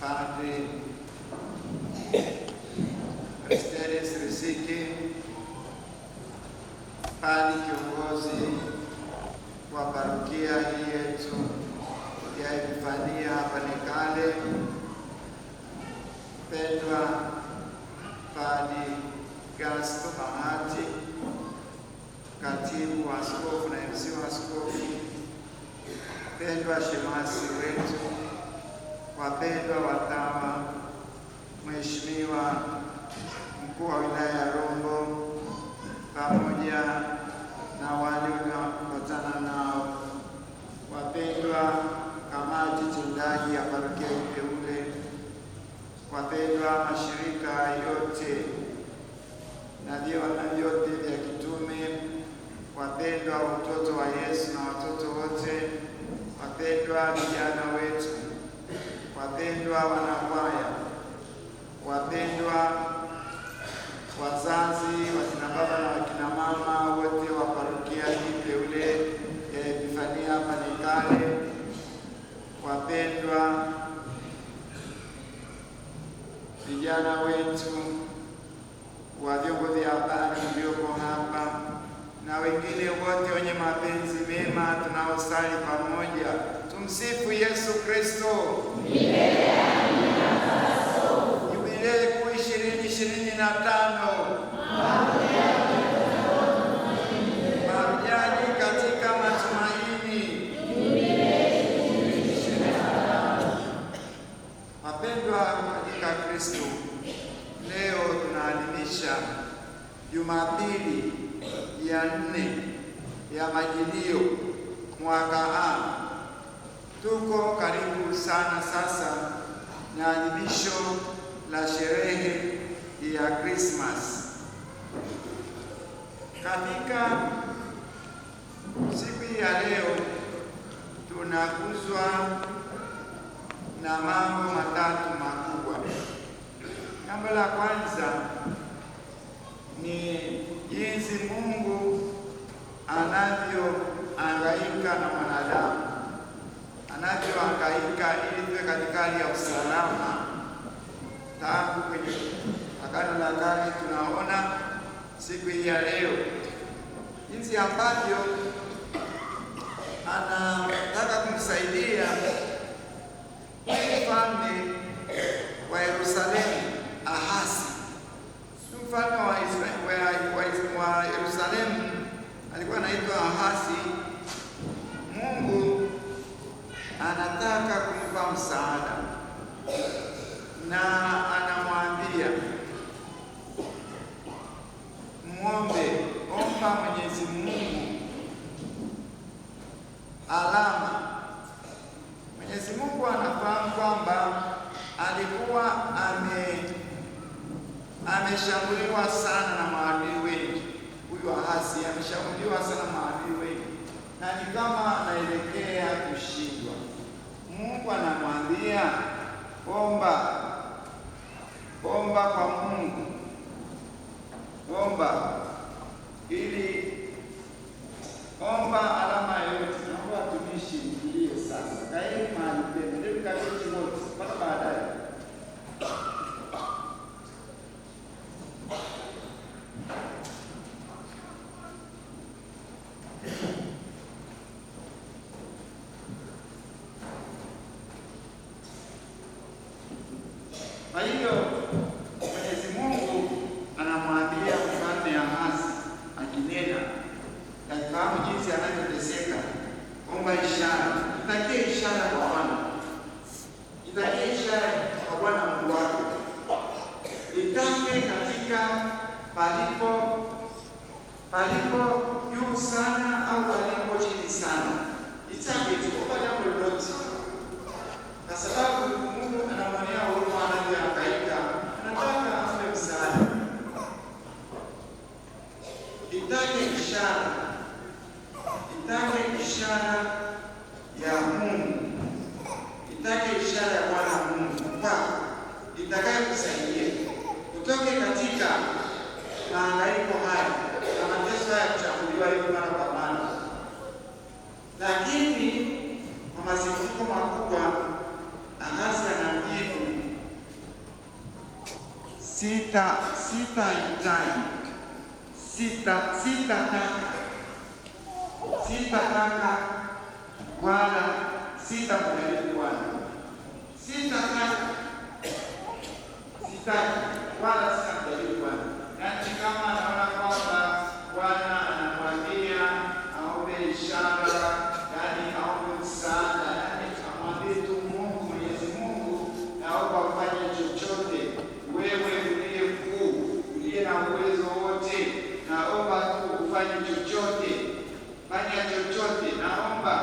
Padre Kristelis Riziki, Padre kiongozi wa parokia hii yetu ya Epifania hapa Nekale, pendwa Padre Gasto Bahati, katibu wa askofu na MC wa askofu, pendwa shemasi wetu, wapendwa watawa, Mheshimiwa mkuu wa wilaya ya Rombo pamoja na wale unaokutana nao, wapendwa kamati tendaji ya parokia Iteule, wapendwa mashirika yote na vyote vya kitume, wapendwa watoto wa Yesu na watoto wote, wapendwa vijana wetu, wapendwa wanakwaya, wapendwa wazazi, wakina baba na wakina mama wote wa parokia Iteule ya Epifania hapa Nekale, wapendwa vijana wetu wa vyombo vya habari mlioko hapa na wengine wote wenye mapenzi mema tunaosali pamoja. Tumsifu Yesu Kristo. Jubilei kuu 2025. Marudiani katika matumaini. Wapendwa katika Kristo, leo tunaadhimisha Jumapili ya 4 ya Majilio mwaka A. Tuko karibu sana sasa na adhimisho la sherehe ya Christmas. Katika siku ya leo tunaguswa na mambo matatu makubwa. Jambo la kwanza ni jinsi Mungu anavyohangaika na mwanadamu, anavyohangaika ili tuwe katika hali ya usalama. Tangu kwenye Agano la Kale tunaona siku hii ya leo jinsi ambavyo anataka kumsaidia mfalme wa Yerusalemu Ahasi. Mfalme wa Yerusalemu alikuwa anaitwa Ahasi. Mungu anataka kumpa msaada na anamwambia omba Mwenyezi Mungu alama. Mwenyezi Mungu anafahamu kwamba alikuwa ameshambuliwa sana na maadui wengi. Huyu Ahasi ameshambuliwa sana na maadui wengi na ni kama anaelekea kushindwa. Mungu anamwambia omba kwa Mungu, omba alama yote. Naomba watumishi mtulie sasa, kaeni mahali penu, ndio kaketi wote mpaka baadaye. Kwa hiyo Mwenyezi Mungu anamwambia mfalme Ahasi akinena, akifahamu jinsi anavyoteseka, omba ishara, itakie ishara kwa Bwana, itakie ishara kwa Bwana Mungu wako, itake katika palipo juu sana au palipo chini sana, itake tu kwa jambo lolote, kwa sababu Mungu anamwonea huruma anavyohangaika, anataka ampe msaada. Itake ishara ya Mungu, itake ishara ya Bwana Mungu kwako, itakayokusaidia utoke katika mahangaiko haya na mateso haya kuchafuliwa hivi mara kwa mara. Lakini kwa masikitiko makubwa, Ahasi anajibu sitataka wala sitamjaribu Bwana. Sitaki wala sitamjaribu Bwana. Yaani kama anaona kwamba Bwana anamwambia aombe ishara, yaani aombe msaada, yaani amwambie tu Mungu, Mwenyezi Mungu, naomba ufanye chochote, wewe uliye mkuu, uliye na uwezo wote, naomba tu ufanye chochote, fanya chochote, naomba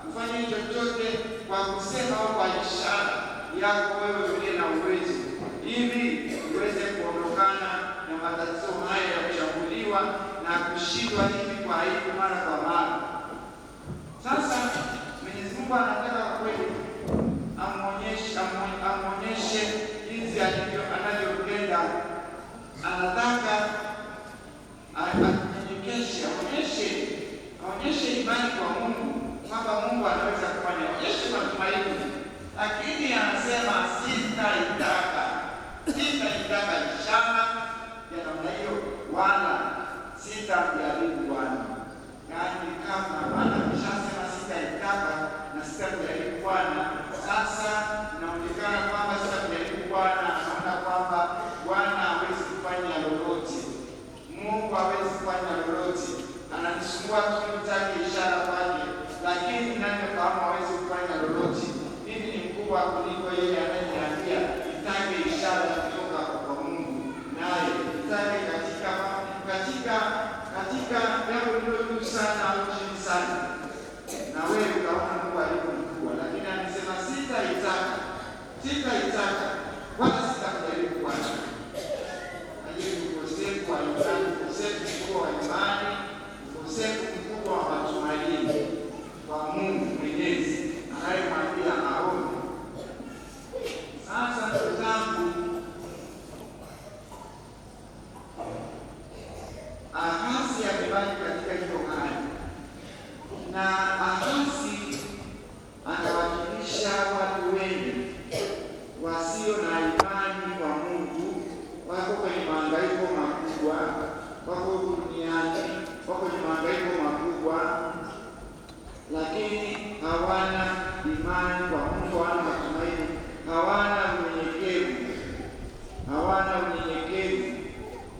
ufanye chochote kwa kusema au kwa ishara yako wewe uliye na uwezo, ili uweze kuondokana na matatizo haya ya kushambuliwa na kushindwa hivi kwa hivi mara kwa mara. Sasa Mwenyezi Mungu anataka kweli amuonyeshe jinsi anavyopenda, anataka anyenyekeshe, aonyeshe imani kwa Mungu kwamba Mungu anaweza kufanya, aonyeshe matumaini, lakini anasema sitaitaka ishara ya namna hiyo, wala sitamjaribu Bwana. Yaani kama Bwana ameshasema sitaitaka na sitamjaribu Bwana, sasa inaonekana kwamba sitamjaribu Bwana, anaona kwamba Bwana hawezi kufanya lolote, Mungu hawezi kufanya lolote, ananisumbua tu nitake ishara kwake, lakini ninavyofahamu hawezi kufanya lolote. Mimi ni mkubwa kuliko yeye anayeniambia nitake ishara kutoka kwa Mungu, naye nitake katika jambo lililo juu sana au chini sana, na wewe ukaona Mungu alivyo mkubwa. Lakini amesema sitaitaka wala sitamjaribu Bwana. Ukosefu wa imani, ukosefu mkubwa wa imani, ukosefu mkubwa wa matumaini kwa Mungu Mwenyezi anayemwambia aombe. Sasa ndugu zangu, Ahasi amebaki katika hiyo hali, na Ahasi anawakilisha watu wengi wasio na imani kwa Mungu, wako kwenye mahangaiko makubwa, wako duniani, wako kwenye mahangaiko makubwa, lakini hawana imani kwa Mungu, hawana matumaini, hawana unyenyekevu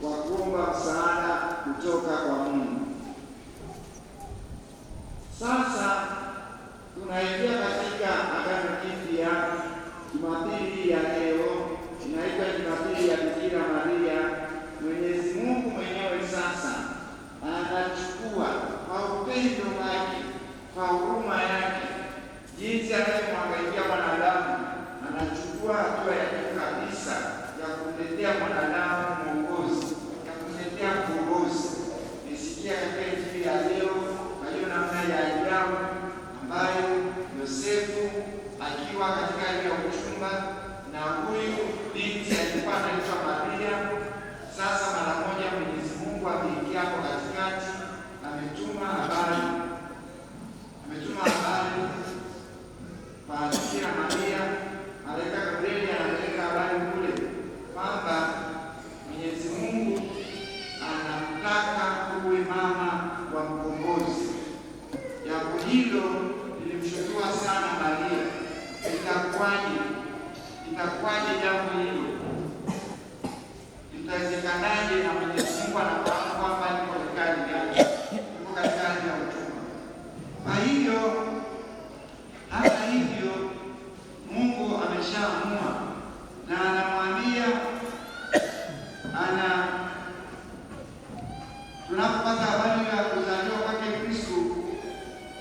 wa kuomba msaada kutoka kwa Mungu. Sasa tunaingia katika Agano Jipya. Jumapili ya leo inaitwa Jumapili ya Bikira Maria. Mwenyezi Mungu mwenyewe sasa anachukua kwa upendo wake, kwa huruma yake, jinsi anavyomwangaikia mwanadamu, anachukua hatua ya juu kabisa ya kumletea mwanadamu mwongozi, ya kumletea mkombozi. Nisikia katika Injili ya leo kwa hiyo namna ya ajabu ambayo Yosefu akiwa katika hali ya uchumba na huyu binti alikuwa anaitwa Maria. Sasa mara moja Mwenyezi Mungu ameingia hapo katikati, ametuma habari kwa Bikira Maria. Malaika Gabrieli analeta habari kule kwamba Mwenyezi Mungu anamtaka uwe mama wa mkombozi. Jambo hilo lilimshutua sana Maria. Itakuwaje jambo hilo? Itawezekanaje? Na Mwenyezi Mungu anafahamu kwamba niko katika hali ya utumwa. Kwa hiyo hata hivyo Mungu ameshaamua na anamwambia tunapopata habari ya kuzaliwa kwake Kristo,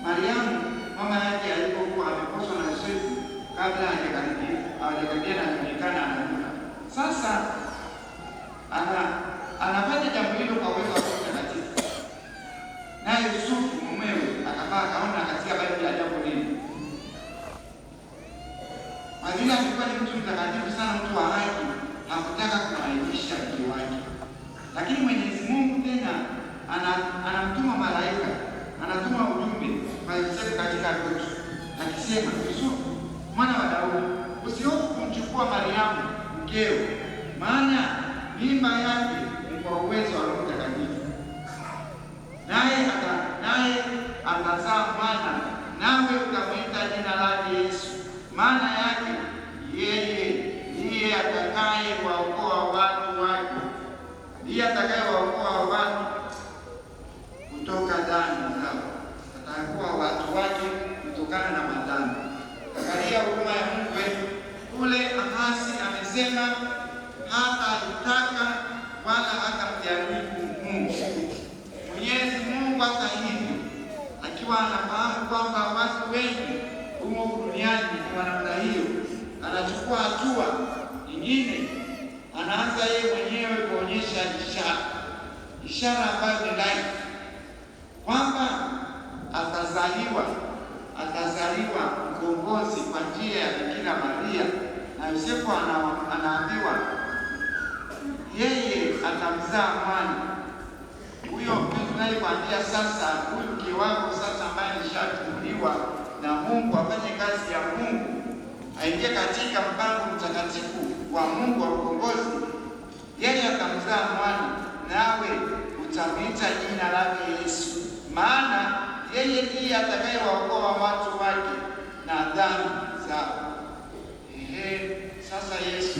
Mariamu mama yake alipokuwa ameposwa na Yosefu kabla hajakaribia na kuonekana anajua. Sasa anafanya jambo hilo kwa uwezo wa Roho Mtakatifu, naye Yusufu mumewe akaona katika Biblia ya jambo hili. Maria alikuwa ni mtu mtakatifu sana, mtu wa haki, hakutaka kumaaibisha mke wake. Lakini Mwenyezi Mungu tena anamtuma malaika, anatuma ujumbe kwa Yosefu katika ndoto akisema, Yusufu mwana wa Daudi, usihofu kumchukua Mariamu mkeo, maana mimba yake ni kwa uwezo wa Roho Mtakatifu, naye atazaa mwana, nawe utamwita jina lake Yesu, maana yake yeye ndiye atakaye waokoa watu wake, ndiye atakayewaokoa watu kutoka dhambi zao, ataokoa watu wake kutokana na madhambi. Angalia huruma ya Mungu wetu. Kule Ahasi amesema hata alitaka wala hatamjaribu Mungu. Mwenyezi Mungu hata hivyo, akiwa anafahamu kwamba watu wengi humo duniani kwa namna hiyo, anachukua hatua nyingine. Anaanza yeye mwenyewe kuonyesha ishara ambayo ni live, kwamba atazaliwa mkombozi kwa njia ya Bikira Maria, na Yosefu anaambiwa yeye atamzaa mwana. Huyo tunayekuambia sasa, huyu mke wako sasa ambaye alishatumuliwa na Mungu afanye kazi ya Mungu, aingie katika mpango mtakatifu wa Mungu wa ukombozi, yeye atamzaa mwana, nawe utamwita jina lake Yesu, maana yeye ndiye atakayewaokoa watu wake na dhambi zao. Sasa Yesu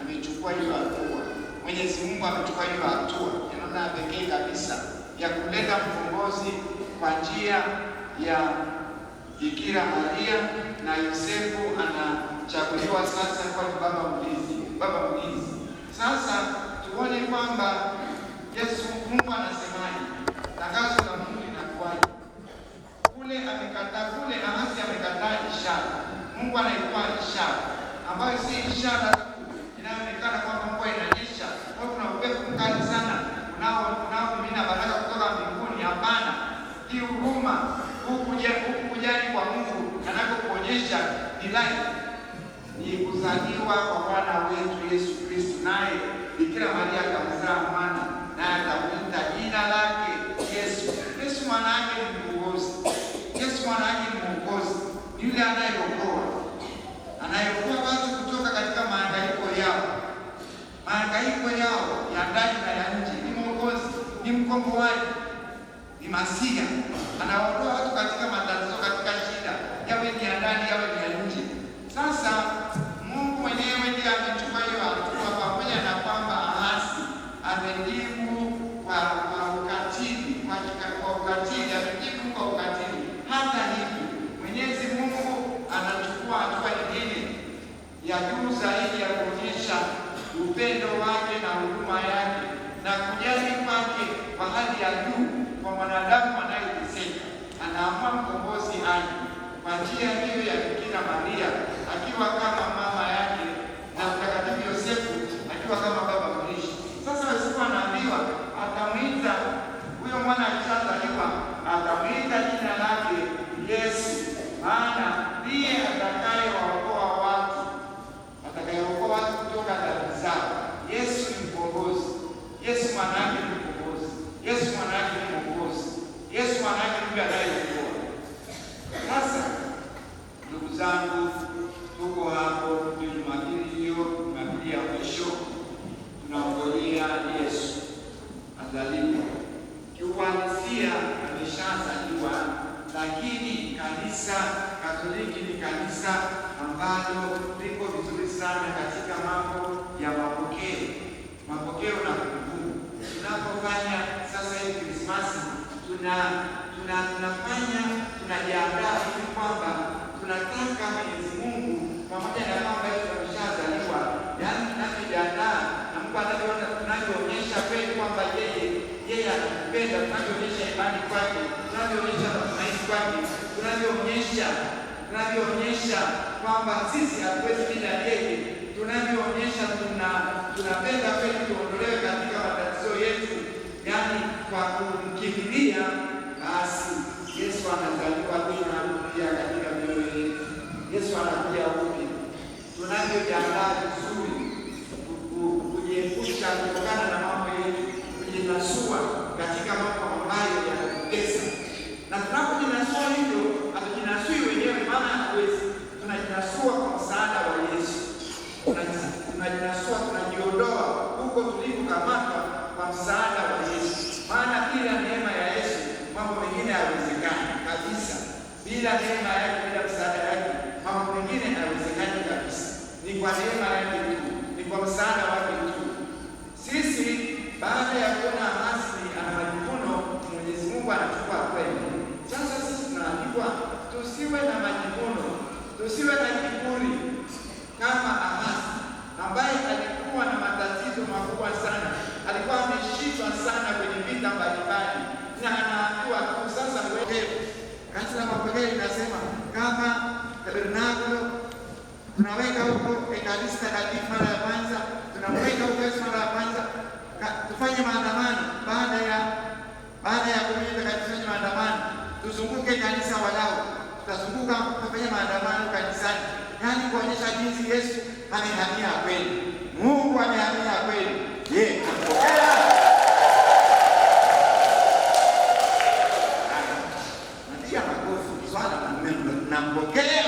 amechukua hiyo hatua. Mwenyezi Mungu amechukua hiyo hatua ya namna pekee kabisa ya kuleta mkombozi kwa njia ya Bikira Maria, na Yosefu anachaguliwa sasa kwa baba mlezi. Sasa tuone kwamba Mungu anasemaje, tangazo la Mungu linakuwaje. Kule Ahasi amekataa ishara. Mungu anaitoa ishara ambayo si ishara inayoonekana kwamba mvua inanyesha au kuna upepo mkali sana unaomimina baraka kutoka mbinguni. Hapana, hii huruma, kujali kwa Mungu anapokuonyesha ni live, ni kuzaliwa kwa Bwana wetu Yesu Kristo, naye Bikira Maria akamzaa mwana, naye atamwita jina lake Yesu. Yesu maana yake ni mkombozi. Yesu maana yake ni mwokozi, yule anayeokoa watu kutoka katika mahangaiko yao ya ndani na ya nje. Ni mwokozi, ni mkomboaji, ni Masia. Anaondoa watu katika matatizo, katika shida, yawe ni ya ndani, yawe ni ya nje. Sasa Mungu mwenyewe ndiye amechukua hiyo hatua, pamoja na kwamba Ahasi amejibu kwa ukatili, amejibu kwa ukatili. Hata hivyo Mwenyezi Mungu anachukua hatua nyingine ya juu zaidi ya kuonyesha upendo wake na huruma yake na kujali kwake kwa hali ya juu kwa mwanadamu anayeteseka. Anaamua mkombozi aje kwa njia hiyo ya Bikira Maria, akiwa kama mama yake na Mtakatifu Yosefu akiwa kama baba mlishi. Sasa Yosefu anaambiwa atamwita huyo mwana akishazaliwa, atamwita jina lake Yesu, maana ndiye atakayewaokoa watu kutoka dhambi zao. Yesu ni mkombozi. Yesu maana yake ni mkombozi. Yesu maana yake ni mkombozi. Yesu maana yake ni anayeokoa. Sasa ndugu zangu, tuko hapo Jumapili hiyo, Jumapili ya mwisho, tunaongojea Yesu azaliwe. Kiuhalisia ameshazaliwa, lakini kanisa Katoliki ni kanisa ambalo liko vizuri sana katika mambo ya mapokeo na kumbukumbu. Tunapofanya sasa hii Krismasi, tunajiandaa ili kwamba tunataka Mwenyezi Mungu, pamoja na kwamba Yesu ameshazaliwa, yaani tunajiandaa na Mungu anavyoona, tunavyoonyesha kweli kwamba yeye anatupenda, tunavyoonyesha imani kwake, tunavyoonyesha matumaini kwake, tunavyoonyesha kwamba sisi hatuwezi bila yeye, tunavyoonyesha tunapenda kweli tuondolewe katika matatizo yetu, yaani kwa kumkimbilia. Basi Yesu anazaliwa tena upya katika mioyo yetu. Yesu anakuja upya. Tunavyojiandaa vizuri kujiepusha kutokana na mambo yetu, kujinasua katika mambo ambayo yanatutesa. Na tunapojinasua hivyo, hatujinasui wenyewe, maana hatuwezi. Tunajinasua kwa msaada wa Yesu. Tunajinasua, tunajiondoa huko tulipo kwa neema yake tu, ni kwa msaada wake tu. Sisi baada ya kuona Ahasi ana majivuno, Mwenyezi Mungu anatupa kweli. Sasa sisi tunaandikwa tusiwe na majivuno, tusiwe na kiburi kama Ahasi ambaye alikuwa na matatizo makubwa sana, alikuwa ameshindwa sana kwenye vita mbalimbali, na anaambiwa tu sasa wewe. Kanisa la Mapokeo linasema kama tabernakulo tunaweka huko Ekaristi Takatifu mara ya kwanza, tunamweka huko Yesu mara ya kwanza, tufanye maandamano baada ya kumwita katika tufanye maandamano, tuzunguke kanisa walau, tutazunguka kufanya maandamano kanisani, yaani kuonyesha jinsi Yesu amehamia kweli, Mungu amehamia kweli. Je, tunapokea? Natia makofi swala nampokea.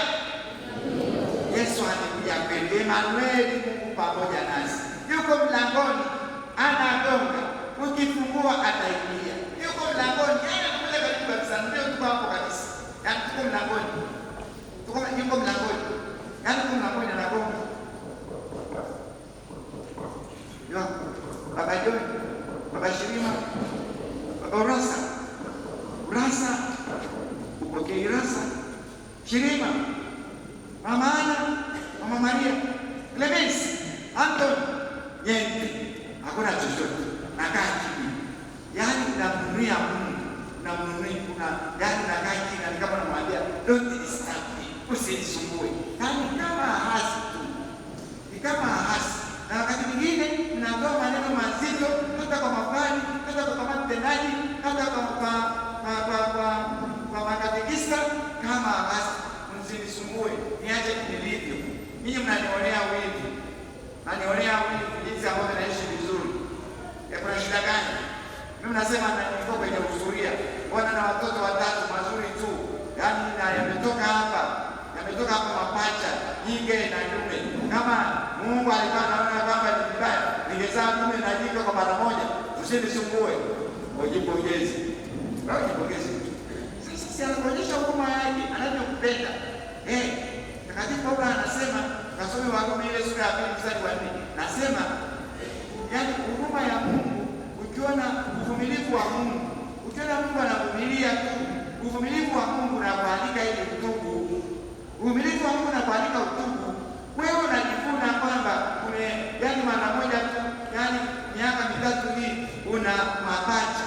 Yesu amekuja kweli, Emanueli, Mungu pamoja nasi. Yuko mlangoni anagonga, ukifungua ataingia. Yuko mlangoni, anakuja karibu kabisa, ndio tuko hapo kabisa. Yaani tuko mlangoni. Yuko mlangoni. Yaani tuko mlangoni anagonga. Yo, Baba John, Baba Shirima, Baba Urasa, upokee Urasa, Shirima, Mama Ana, Mama Maria, Clemens, Anton, Yende, hakuna chochote, nakaa chini. Yaani unamnunia Mungu, yaani nakaa chini, na kama namwambia, don't disturb me, usinisumbue. Yaani kama Ahasi tu, ni kama Ahasi. Na wakati mwingine tunatoa maneno mazito, hata kwa mafani, hata kwa kama mtendaji, hata kwa makatekista, kama Ahasi. Msinisumbue, niache nilivyo. Ninyi mnanionea wivu, jinsi ambavyo naishi vizuri. Kuna shida gani? Mimi nasema niko kwenye usuria, bwana na watoto 3 mazuri tu, yaani yametoka hapa mapacha, jike na dume. Kama Mungu alikuwa anaona kwamba ni vibaya, ningezaa dume na jike kwa mara moja. Usinisumbue, ujipongeze. Sasa anaonyesha huruma yake, anavyokupenda. Takatifu Paulo anasema, kasome Warumi ile sura ya 2 mstari wa 4. Nasema yaani huruma ya Mungu, ukiona uvumilivu wa Mungu, ukiona Mungu anavumilia tu, uvumilivu wa Mungu unakualika ili utubu. Uvumilivu wa Mungu unakualika utubu. Wewe unajivuna kwamba yaani mara moja tu, yaani miaka 3 hii una mapacha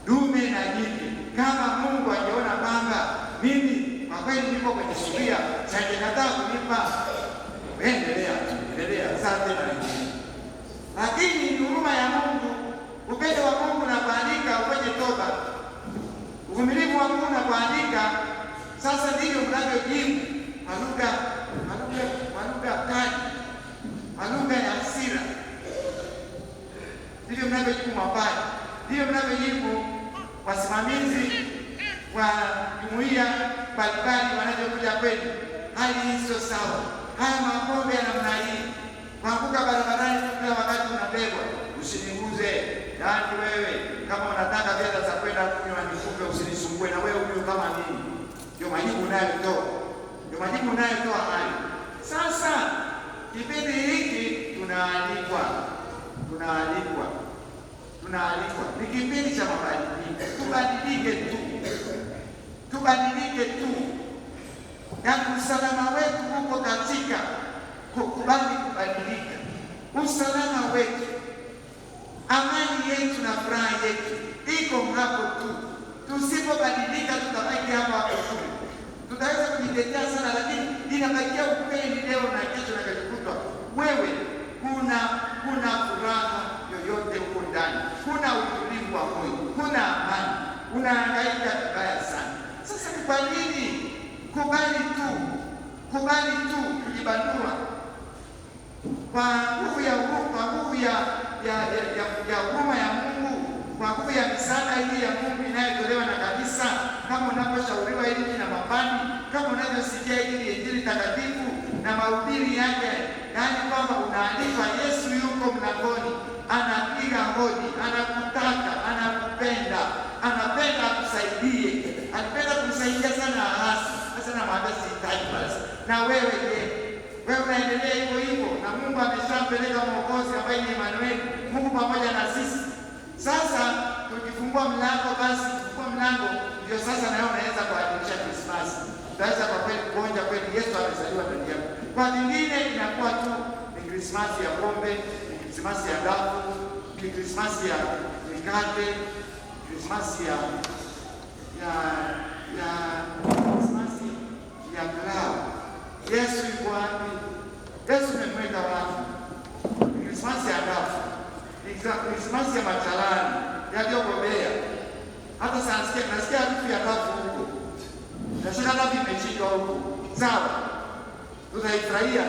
dume na jike. Kama Mungu angeona kwamba mimi kwa kweli niko kwenye suria, singekataa kunipa, endelea asante na wengine. Lakini ni huruma ya Mungu, upendo wa Mungu unakualika ufanye toba, uvumilivu wa Mungu unakualika. Sasa ndivyo mnavyojibu malugha ya hasira, ndivyo mnavyojibu mabaya, ndivyo mnavyojibu wasimamizi wa jumuiya mbalimbali wanavyokuja kwenu. Hali hii sio sawa. Haya mapombe ya namna hii, kuanguka barabarani kila wakati unabebwa, usiniguze. Yaani wewe kama unataka fedha za kwenda kunywa nikupe, usinisumbue. Na wewe huyu kama nini? Ndio majibu unayotoa haya. Sasa kipindi hiki tunaalikwa, ni kipindi cha mabadiliko. Tubadilike tu. Yaani usalama wetu uko katika kukubali kubadilika. Usalama wetu, amani yetu na furaha yetu iko hapo tu. Tusipobadilika tutabaki hapo tu. Tutaweza kujitetea sana, lakini inabakia ukweli leo na kesho na kesho kutwa. Wewe kuna furaha yoyote huko ndani, kuna utulivu wa moyo, kuna amani, unahangaika vibaya sana. Sasa ni kwa nini? Kubali tu kujibandua kwa nguvu ya huruma ya Mungu, kwa nguvu ya misaada hii ya Mungu inayotolewa na kanisa, kama unaposhauriwa hivi na mapani, kama unavyosikia hili Injili takatifu na mahubiri yake, yaani kwamba unaalikwa. Yesu yuko mlangoni, anapiga hodi, anakutaka, anakupenda, anapenda akusaidie. Alipenda kumsaidia sana Ahasi. Sasa namwambia sihitaji basi. Na wewe je? wewe unaendelea hivyo hivyo, na Mungu ameshampeleka Mwokozi ambaye ni Emmanuel, Mungu pamoja na sisi. Sasa tukifungua mlango, basi kufungua mlango ndio sasa na wewe unaweza kuadhimisha Krismasi. Utaweza kwa kweli kuonja kweli Yesu amezaliwa ndani yako. Kwa vingine inakuwa tu ni Krismasi ya pombe, ni Krismasi ya dafu, ni Krismasi ya mikate, Krismasi ya Krismasi ya pilau. Yesu yuko wapi? Yesu umemweka wapi? Krismasi ya dafu, Krismasi ya machalani yaliyobobea. Hata sasa nasikia harufu ya dafu huko, nasikia dafu imeshika huko. Sawa, tutaifurahia,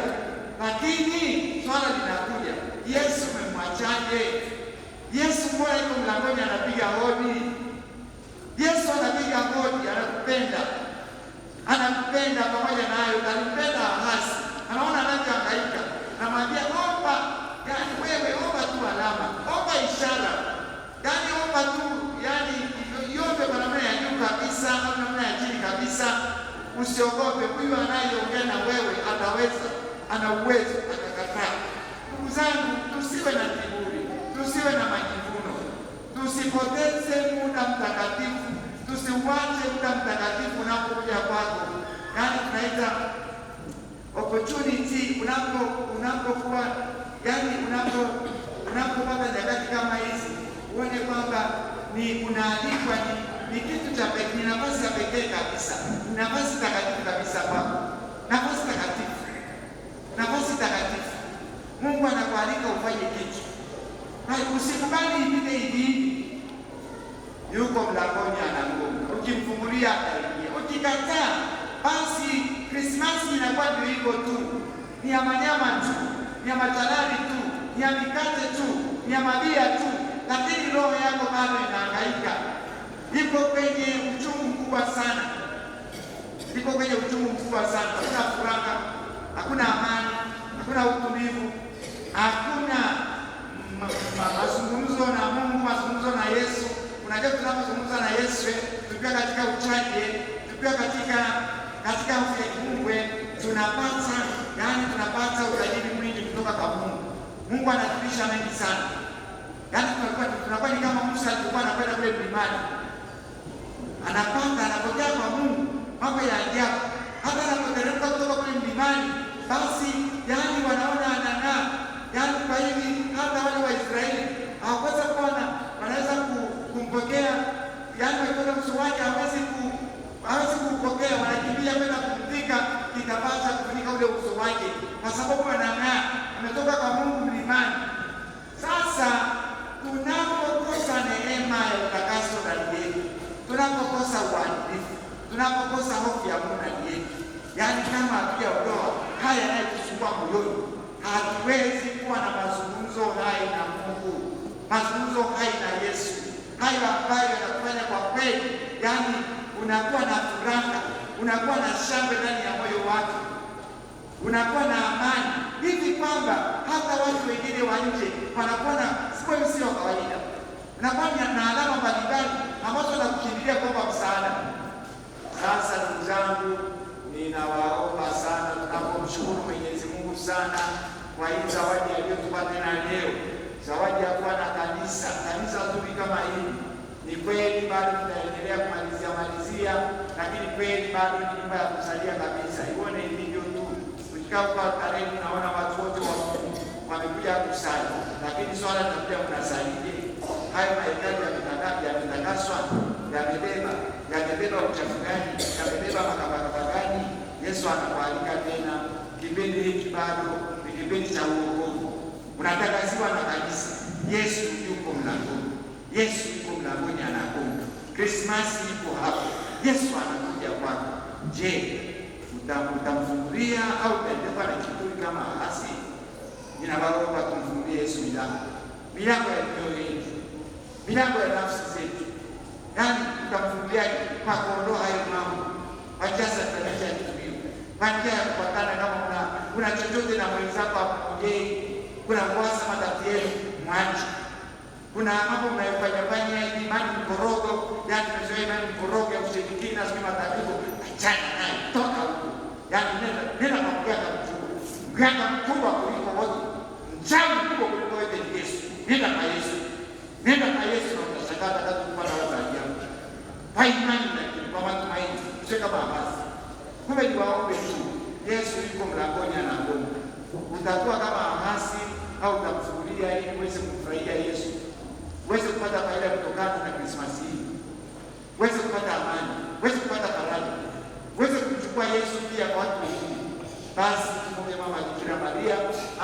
lakini swala linakuja, Yesu umemwachaje? Yesu mbona yuko mlangoni anapiga hodi? Yesu anapiga hodi, anakupenda. Anakupenda pamoja nayo, anakupenda hasi. Anaona anavyohangaika. Anamwambia omba, yaani wewe omba tu alama, omba ishara. Yaani omba tu, yaani iombe kwa namna ya juu kabisa, au namna ya chini kabisa. Usiogope, huyu anayeongea na wewe ataweza, ana uwezo, atakataa. Ndugu zangu, tusiwe na kiburi, tusiwe na majivuno. Tusipoteze muda mtakatifu, tusiuache muda mtakatifu unapokuja kwako. Yaani tunaita opportunity, unapokuwa yaani unapopata nyakati kama hizi, uone kwamba ni unaalikwa, ni kitu cha pekee, nafasi ya pekee kabisa, nafasi takatifu kabisa kwako, nafasi takatifu, nafasi takatifu. Mungu anakualika ufanye kitu. Usikubali ipite hivi. Yuko mlangoni anagonga. Ukimfungulia ataingia. Ukikataa, basi Krismasi inakuwa ndio hivyo tu. Ni ya manyama tu, ni ya machalari tu, ni ya mikate tu, ni ya mabia tu, lakini roho yako bado inahangaika. Iko kwenye uchungu mkubwa sana. Iko kwenye uchungu mkubwa sana. Hakuna furaha, hakuna amani, hakuna utulivu, hakuna mazungumzo na Mungu, mazungumzo na Yesu. Unajua tunapozungumza na Yesu, tukiwa katika uchaji, tukiwa katika hofu ya Mungu, tunapata utajiri mwingi kutoka kwa Mungu. Mungu anatulisha mengi sana. Yaani tunakuwa ni kama Musa alikuwa anakwenda kule mlimani. Anapokea kwa Mungu mambo ya ajabu. Hata anapoteremka kutoka kule mlimani, basi yaani wanaona anang'aa. Yaani kwa hivi hata wale wa Israeli hawakosa kuona, wanaweza kumpokea, yaani wakiona uso wake hawezi kumpokea, wanakimbia kwenda kumvika kitambaa cha kufunika ule uso wake, kwa sababu anang'aa, ametoka kwa Mungu mlimani. Sasa tunapokosa neema ya utakaso ndani yetu, tunapokosa uadilifu, tunapokosa hofu ya Mungu ndani yetu, yaani kama hatujaondoa haya yanayotusumbua moyoni, hatuwezi kuwa na mazungumzo hai na Mungu, mazungumzo hai na Yesu, hayo ambayo yanakufanya kwa kweli, yaani unakuwa na furaha, unakuwa na shangwe ndani ya moyo wako, unakuwa na amani hivi kwamba hata watu wengine wa nje wanakuwa na sio kawaida, unakuwa na alama mbalimbali ambazo wanakukimbilia kuomba msaada. Sasa ndugu zangu, ninawaomba sana, tunapomshukuru Mwenyezi Mungu sana kwa hii zawadi aliyotupa tena leo, zawadi ya kuwa na kanisa zuri kama hili. Ni kweli bado tunaendelea kumalizia, lakini kweli bado ni nyumba ya kusalia kabisa. Ione hivyo tu, ukikaa kwa tarehe unaona watu wote wamekuja kusali, lakini swala linakuja, mnasalije? Hayo mahekalu yametakaswa, yamebeba uchafu gani? Yamebeba makabaka gani? Yesu anakualika tena. Kipindi hiki bado ni kipindi cha uokovu, unatakaziwa na kanisa. Yesu yuko mlangoni, Yesu yuko mlangoni, anagonga. Krismasi iko hapo, Yesu anakuja kwako. Je, utamfungulia au utaendelea na kiburi kama hasi? Ninawaomba tumfungulie Yesu milango ya mioyo yetu, milango ya nafsi zetu. Yaani tutamfunguliaje? Kwa kuondoa hayo mambo, kwa jaza tunacha kitu, kwa njia ya kupatana. Kama kuna chochote na mwenzako hapoongei, kuna kuasa matatizo yenu, mwache. Kuna mambo mnayofanya imani mkorogo, yaani tumezoea imani mkorogo ya ushirikina, sio matatizo, achana naye, toka huko. Yaani nenda kwa mganga mkuu, mganga mkubwa kuliko wote, mchawi mkubwa kuliko wote ni Yesu. Nenda kwa Yesu, nenda kwa Yesu na utashangaa atakapokupata watu ajabu. Kwa imani na kwa matumaini, sio kama Hamasi. Kumbe ni waombe tu, Yesu yuko mlangoni anagonga. Utakuwa kama Hamasi au utamfungulia ili uweze kumfurahia Yesu, uweze kupata faida kutokana na Krismasi hii, uweze kupata amani, uweze kupata faraja, uweze kumchukua Yesu pia kwa watu wengine. Basi tumwombe Mama Bikira Maria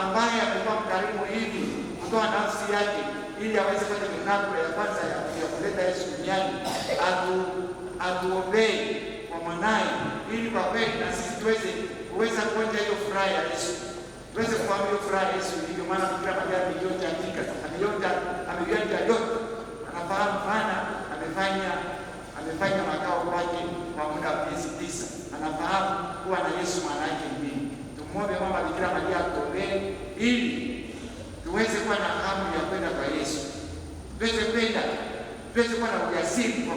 ambaye amekuwa mkarimu hivi kutoa nafsi yake ili aweze kupata mikakati ya kwanza ya kuleta Yesu duniani, atuombee kwa mwanaye ili kwa kweli na sisi tuweze kuonja hiyo furaha ya Yesu, tuweze kufahamu hiyo furaha ya Yesu. Ndio maana Bikira Maria ameionja hakika, ameionja yote, anafahamu maana amefanya makao kwake kwa muda wa miezi 9, anafahamu kuwa na Yesu maana yake nini. Tumwombe Mama Bikira Maria atuombee ili tuweze kuwa na hamu ya kwenda kwa Yesu, tuweze kuwa na ujasiri kwa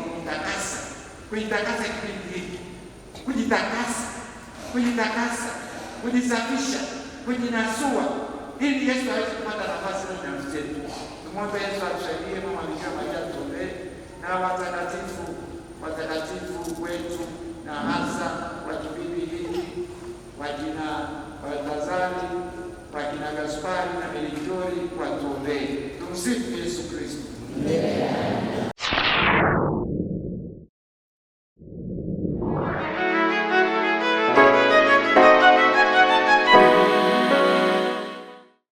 kujitakasa kipindi hiki, kujitakasa, kujisafisha, kujinasua ili Yesu aweze kupata nafasi ndani ya nafsi yetu. Tumwombe Yesu atusaidie. Mama Bikira Maria atuombee, na watakatifu wetu na hasa wa kipindi hiki, wakina Baltazari, wakina Gaspari na Melchiori watuombee. Tumsifu Yesu Kristo.